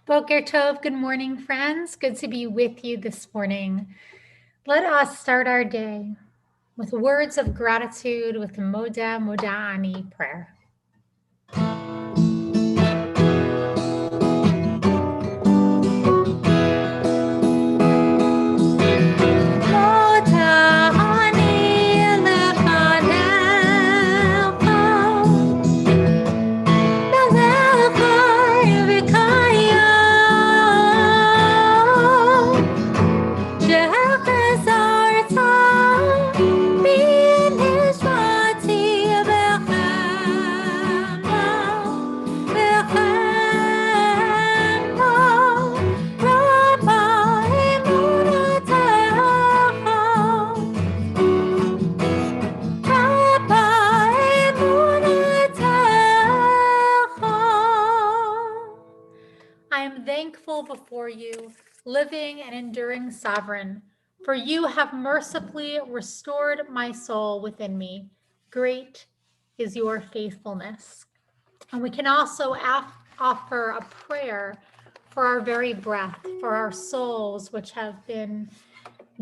Boker Tov, good morning, friends. Good to be with you this morning. Let us start our day with words of gratitude with Moda Moda'ani prayer. I am thankful before you, living and enduring sovereign, for you have mercifully restored my soul within me. Great is your faithfulness. And we can also offer a prayer for our very breath, for our souls, which have been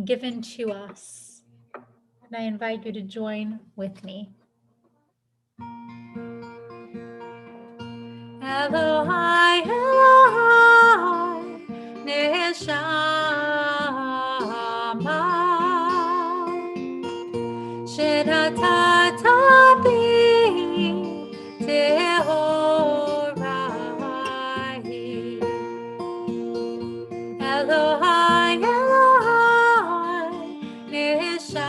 given to us. And I invite you to join with me. Elohai, Elohai, Neshama, Shenatata bi Tehorai. Elohai, Elohai, Neshama,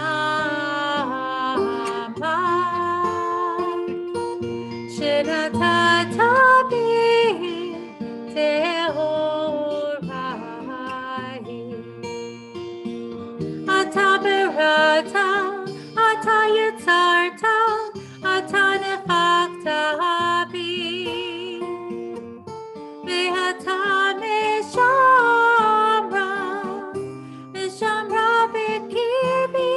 Shenatata bi Tehorai. Ata berata, Ata yitzarta, Ata nefakta bi, Ve'ata meshamra b'kibi.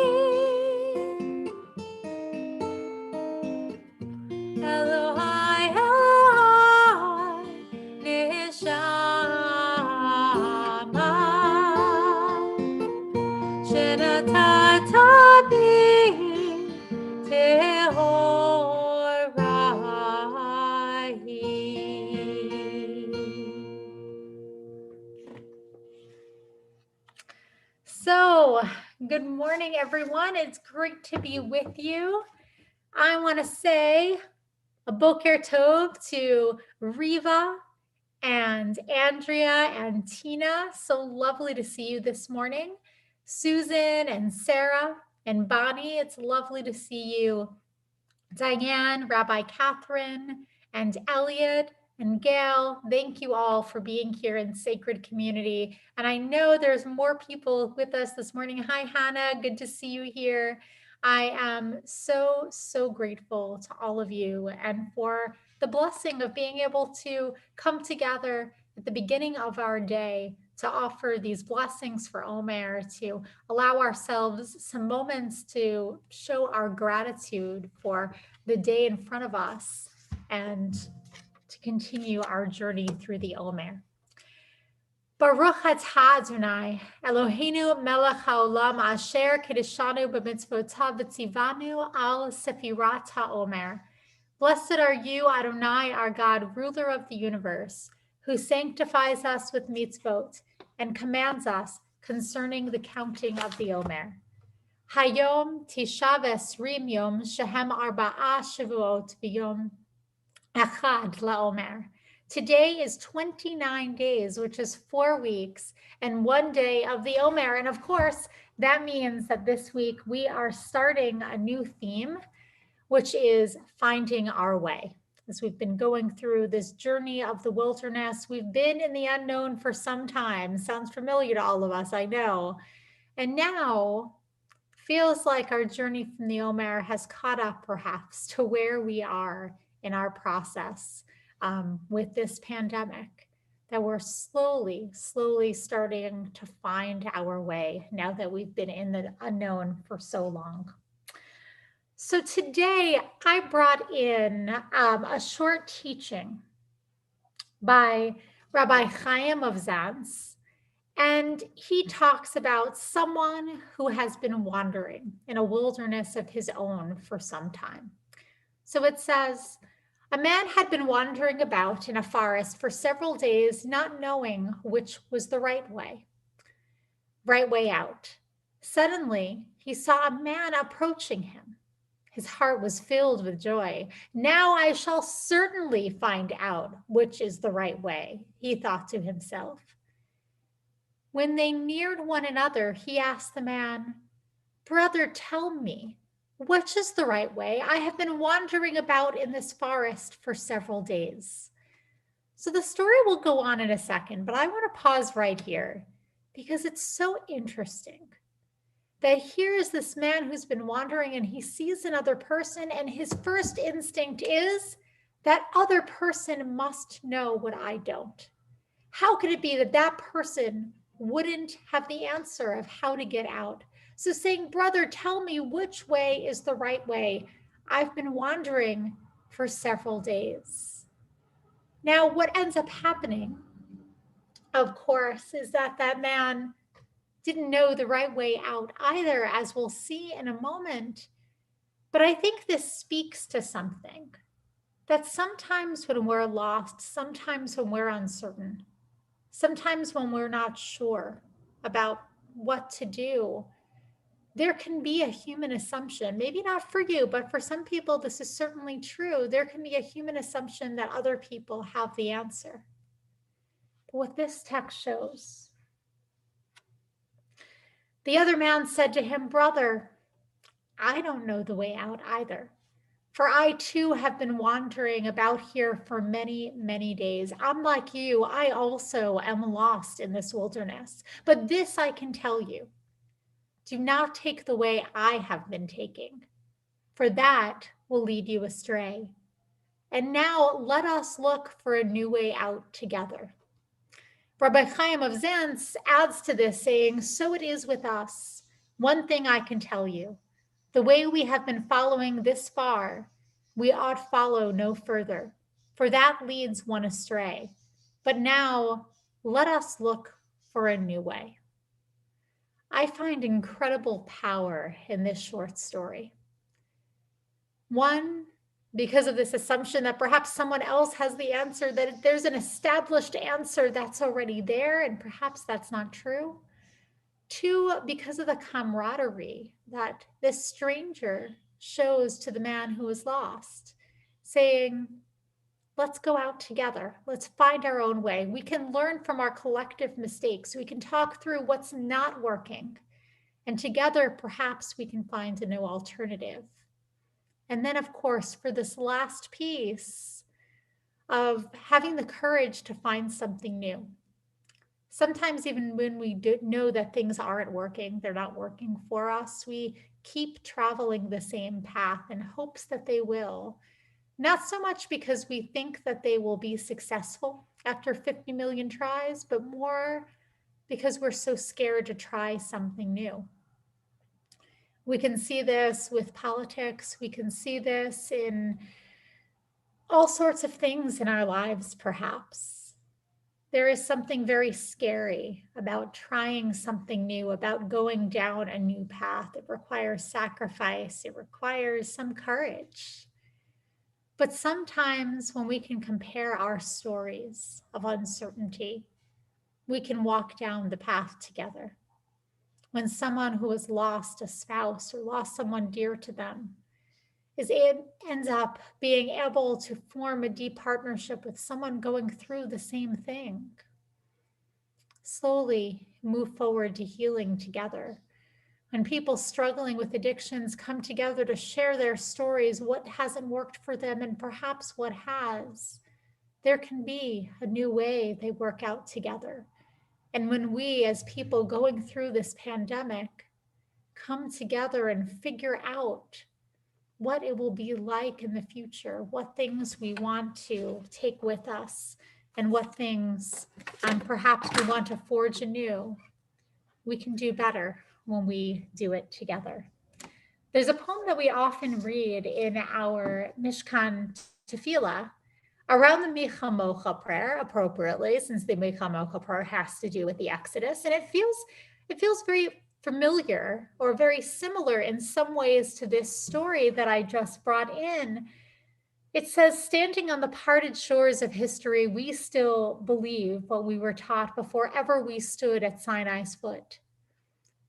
Elohai, Elohai, Neshama, Shenatata bi Tehorai. So, good morning, everyone. It's great to be with you. I want to say a Boker Tov to Riva and Andrea and Tina. So lovely to see you this morning. Susan and Sarah and Bonnie, it's lovely to see you. Diane, Rabbi Catherine, and Elliot and Gail, thank you all for being here in Sacred Community. And I know there's more people with us this morning. Hi, Hannah, good to see you here. I am so, so grateful to all of you and for the blessing of being able to come together at the beginning of our day to offer these blessings for Omer, to allow ourselves some moments to show our gratitude for the day in front of us and to continue our journey through the Omer. Baruch atah Adonai, Eloheinu melech haolam asher kiddushanu b'mitzvotav v'tzivanu al sefirat haomer. Blessed are you, Adonai, our God, ruler of the universe, who sanctifies us with mitzvot and commands us concerning the counting of the Omer. Hayom tisha v'esrim yom shehem arba'a shavuot v'yom echad laomer. Today is 29 days, which is 4 weeks and 1 day of the Omer. And of course, that means that this week we are starting a new theme, which is finding our way. As we've been going through this journey of the wilderness, we've been in the unknown for some time. Sounds familiar to all of us, I know. And now feels like our journey from the Omer has caught up perhaps to where we are in our process with this pandemic, that we're slowly starting to find our way now that we've been in the unknown for so long. So today I brought in a short teaching by Rabbi Chaim of Zantz, and he talks about someone who has been wandering in a wilderness of his own for some time. So it says, a man had been wandering about in a forest for several days, not knowing which was the right way out. Suddenly, he saw a man approaching him. His heart was filled with joy. Now I shall certainly find out which is the right way, he thought to himself. When they neared one another, he asked the man, Brother, tell me, which is the right way? I have been wandering about in this forest for several days. So the story will go on in a second, but I want to pause right here because it's so interesting that here is this man who's been wandering and he sees another person, and his first instinct is that other person must know what I don't. How could it be that that person wouldn't have the answer of how to get out? So saying, brother, tell me which way is the right way. I've been wandering for several days. Now, what ends up happening, of course, is that that man didn't know the right way out either, as we'll see in a moment. But I think this speaks to something that sometimes when we're lost, sometimes when we're uncertain, sometimes when we're not sure about what to do, there can be a human assumption, maybe not for you, but for some people, this is certainly true. There can be a human assumption that other people have the answer. But what this text shows, the other man said to him, Brother, I don't know the way out either. For I too have been wandering about here for many, many days. I'm like you, I also am lost in this wilderness. But this I can tell you, do not take the way I have been taking, for that will lead you astray. And now let us look for a new way out together. Rabbi Chaim of Zantz adds to this, saying, so it is with us. One thing I can tell you, the way we have been following this far, we ought follow no further, for that leads one astray. But now let us look for a new way. I find incredible power in this short story. One, because of this assumption that perhaps someone else has the answer, that there's an established answer that's already there, and perhaps that's not true. Two, because of the camaraderie that this stranger shows to the man who is lost, saying, let's go out together. Let's find our own way. We can learn from our collective mistakes. We can talk through what's not working. And together, perhaps we can find a new alternative. And then, of course, for this last piece of having the courage to find something new. Sometimes even when we know that things aren't working, they're not working for us, we keep traveling the same path in hopes that they will. Not so much because we think that they will be successful after 50 million tries, but more because we're so scared to try something new. We can see this with politics. We can see this in all sorts of things in our lives, perhaps. There is something very scary about trying something new, about going down a new path. It requires sacrifice. It requires some courage. But sometimes when we can compare our stories of uncertainty, we can walk down the path together. When someone who has lost a spouse or lost someone dear to them ends up being able to form a deep partnership with someone going through the same thing, slowly move forward to healing together. When people struggling with addictions come together to share their stories, what hasn't worked for them and perhaps what has, there can be a new way they work out together. And when we, as people going through this pandemic, come together and figure out what it will be like in the future, what things we want to take with us, and what things perhaps we want to forge anew, we can do better when we do it together. There's a poem that we often read in our Mishkan Tefillah around the Micha Mocha prayer, appropriately, since the Micha Mocha prayer has to do with the Exodus, and it feels very familiar or very similar in some ways to this story that I just brought in. It says, standing on the parted shores of history, we still believe what we were taught before ever we stood at Sinai's foot.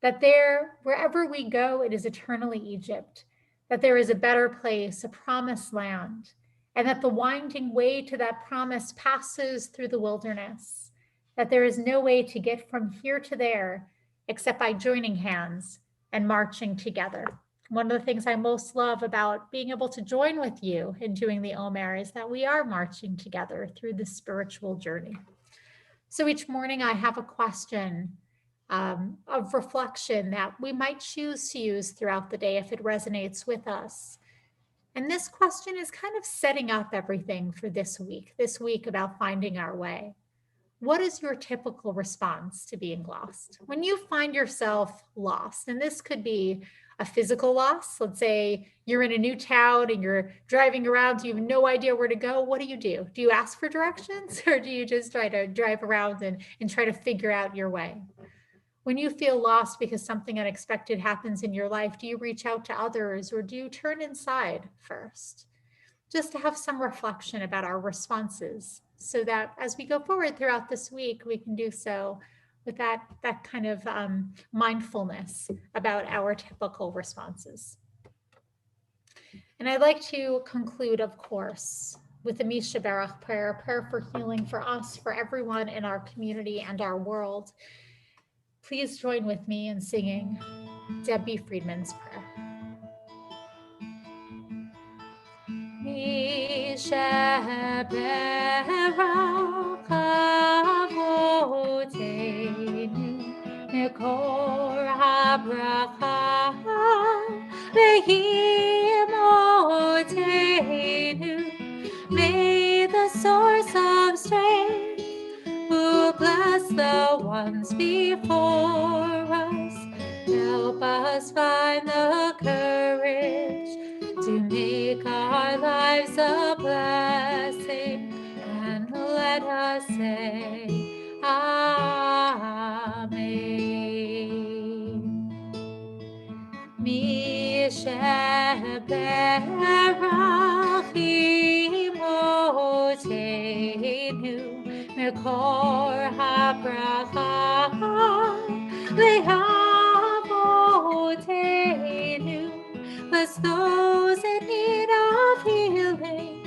That there, wherever we go, it is eternally Egypt, that there is a better place, a promised land, and that the winding way to that promise passes through the wilderness, that there is no way to get from here to there except by joining hands and marching together. One of the things I most love about being able to join with you in doing the Omer is that we are marching together through the spiritual journey. So each morning I have a question of reflection that we might choose to use throughout the day if it resonates with us. And this question is kind of setting up everything for this week about finding our way. What is your typical response to being lost? When you find yourself lost, and this could be a physical loss, let's say you're in a new town and you're driving around, so you have no idea where to go, what do? Do you ask for directions or do you just try to drive around and try to figure out your way? When you feel lost because something unexpected happens in your life, do you reach out to others or do you turn inside first? Just to have some reflection about our responses so that as we go forward throughout this week, we can do so with that kind of mindfulness about our typical responses. And I'd like to conclude, of course, with the Misha Barach prayer, a prayer for healing for us, for everyone in our community and our world. Please join with me in singing Debbie Friedman's prayer. Misha Barach Avoteinu Mekor HaBracha Ve'imotenu. May the source of strength, who bless the ones before us, help us find the courage to make our lives a blessing, and let us say Amen. Misha Barach Imotenu Mekor HaBracha Le'avotenu. Bless those in need of healing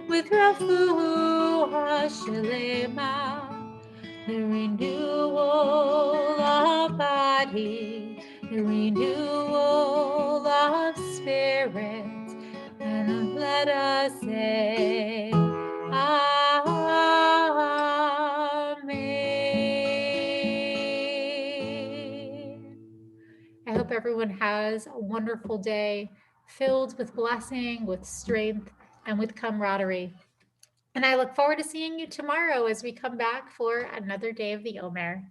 with Refuah Shlema, the renewal of body, the renewal of spirit, and let us say Amen. I hope everyone has a wonderful day filled with blessing, with strength, and with camaraderie. And I look forward to seeing you tomorrow as we come back for another day of the Omer.